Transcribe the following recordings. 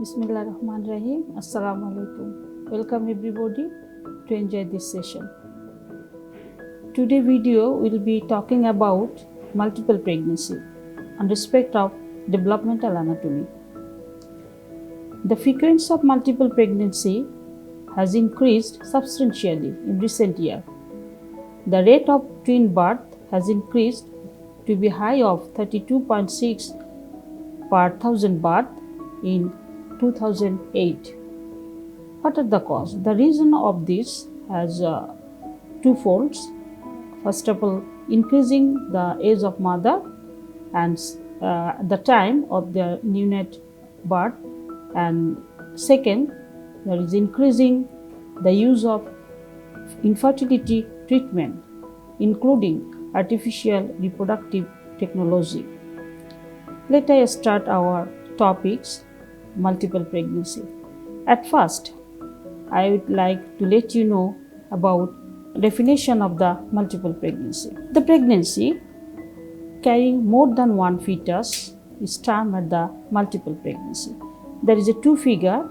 Bismillahirrahmanirrahim. Assalamu alaikum. Welcome everybody to enjoy this session. Today video will be talking about multiple pregnancy and respect of developmental anatomy. The frequency of multiple pregnancy has increased substantially in recent years. The rate of twin birth has increased to be high of 32.6 per thousand birth in 2008. What are the cause? The reason of this has two folds. First of all, increasing the age of mother and the time of the neonate birth, and second, there is increasing the use of infertility treatment, including artificial reproductive technology. Let us start our topics. Multiple pregnancy. At first, I would like to let you know about definition of the multiple pregnancy. The pregnancy carrying more than one fetus is termed as the multiple pregnancy. There is a two figure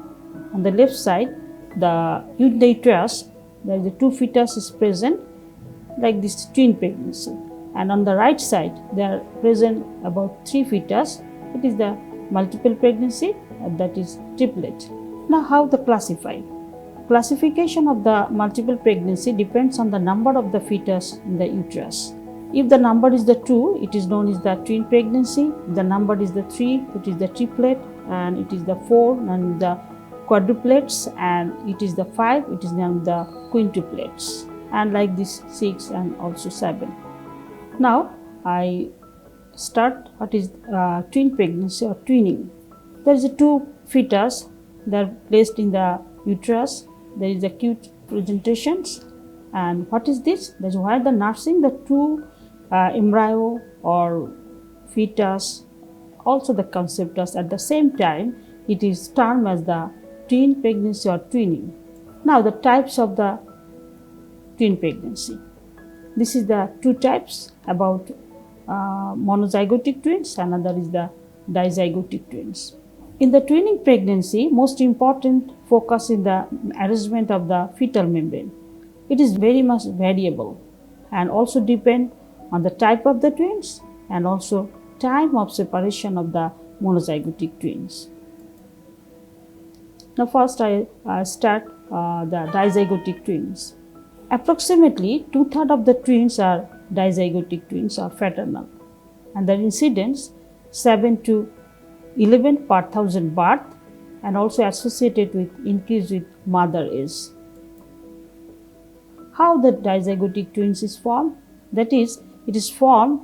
on the left side, the uterus, there is a two fetus is present like this twin pregnancy, and on the right side there are present about three fetus. It is the multiple pregnancy, that is triplet. Now how to classify? Classification of the multiple pregnancy depends on the number of the fetus in the uterus. If the number is the 2, it is known as the twin pregnancy. If the number is the 3, it is the triplet, and it is the 4, and the quadruplets, and it is the 5, it is named the quintuplets, and like this 6 and also 7. Now I start what is twin pregnancy or twinning. There is a two fetus, they are placed in the uterus. There is acute presentations, and what is this? That is why the nursing the two embryo or fetus, also the conceptus at the same time, it is termed as the twin pregnancy or twinning. Now the types of the twin pregnancy. This is the two types about monozygotic twins, another is the dizygotic twins. In the twinning pregnancy, most important focus in the arrangement of the fetal membrane. It is very much variable and also depend on the type of the twins and also time of separation of the monozygotic twins. Now first I start the dizygotic twins. Approximately 2/3 of the twins are dizygotic twins or fraternal, and their incidence 7 to 11 per thousand birth, and also associated with increase with mother age. How the dizygotic twins is formed? That is, it is formed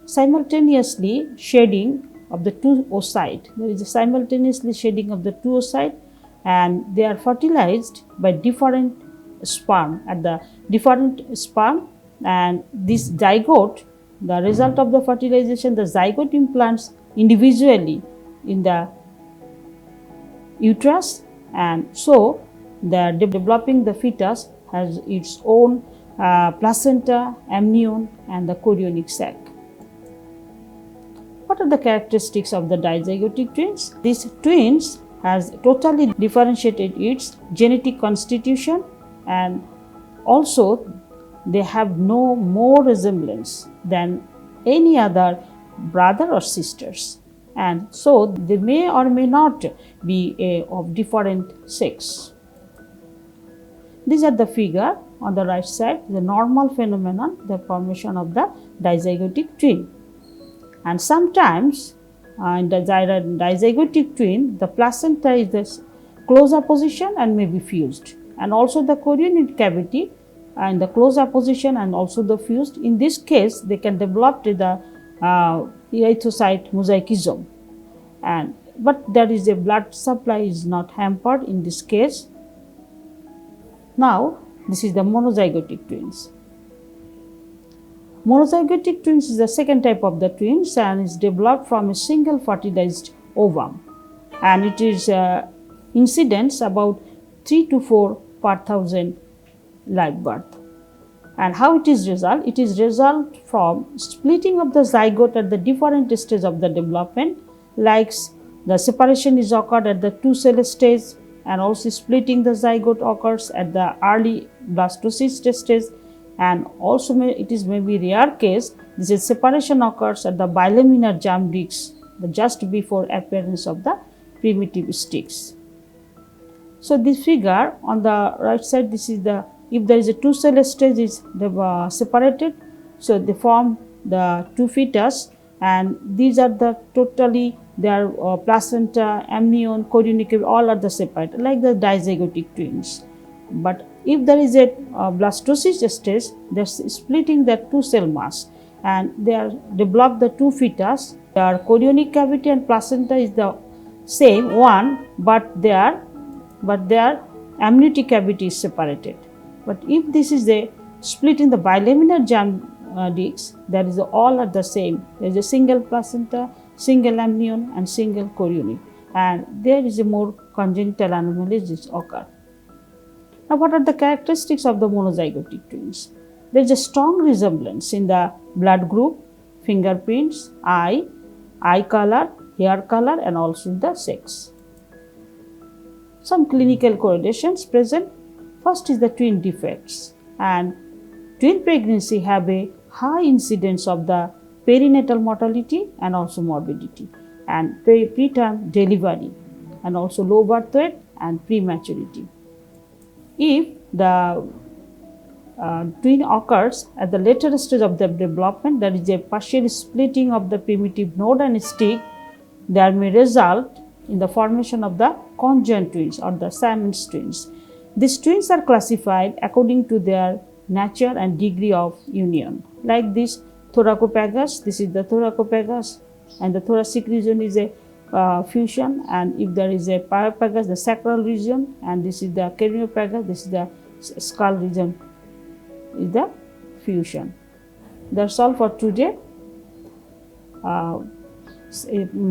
simultaneously shedding of the two oocyte. There is a simultaneously shedding of the two oocyte, and they are fertilized by different sperm at the different sperm, and this zygote, the result of the fertilization, the zygote implants individually in the uterus, and so the developing the fetus has its own placenta, amnion, and the chorionic sac. What are the characteristics of the dizygotic twins? These twins has totally differentiated its genetic constitution, and also they have no more resemblance than any other brother or sisters, and so they may or may not be of different sex. These are the figure on the right side, the normal phenomenon, the formation of the dizygotic twin. And sometimes in the dizygotic twin, the placenta is the close apposition and may be fused, and also the chorionic cavity in the close apposition and also the fused. In this case, they can develop the erythrocyte mosaicism, but there is a blood supply is not hampered in this case. Now this is the monozygotic twins. Monozygotic twins is the second type of the twins and is developed from a single fertilized ovum, and it is incidence about 3 to 4 per thousand live birth. And how it is result? It is result from splitting of the zygote at the different stage of the development, like The separation is occurred at the two-cell stage, and also splitting the zygote occurs at the early blastocyst stage, and also it is maybe rare case this is separation occurs at the bilaminar germ disc just before appearance of the primitive sticks. So this figure on the right side, this is the, if there is a two-cell stage is separated, so they form the two fetus, and these are the totally their placenta, amnion, chorionic cavity, all are the separate like the dizygotic twins. But if there is a blastocyst stage, they are splitting the two-cell mass, and they block the two fetus. Their chorionic cavity and placenta is the same one, but their amniotic cavity is separated. But if this is a split in the bilaminar germ disc, there is all are the same. There is a single placenta, single amnion, and single chorionic, and there is a more congenital anomalies which occur. Now, what are the characteristics of the monozygotic twins? There is a strong resemblance in the blood group, fingerprints, eye color, hair color, and also in the sex. Some clinical correlations present. First is the twin defects, and twin pregnancy have a high incidence of the perinatal mortality and also morbidity, and preterm delivery, and also low birth weight and prematurity. If the twin occurs at the later stage of the development, there is a partial splitting of the primitive node and stick, there may result in the formation of the conjoined twins or the Siamese twins. These twins are classified according to their nature and degree of union. Like this thoracopagus, this is the thoracopagus, and the thoracic region is a fusion, and if there is a pyopagus, the sacral region, and this is the craniopagus, this is the skull region, is the fusion. That's all for today.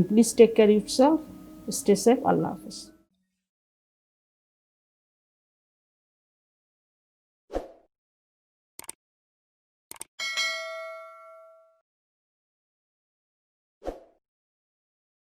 Please take care of yourself. Stay safe. Allah Hafiz.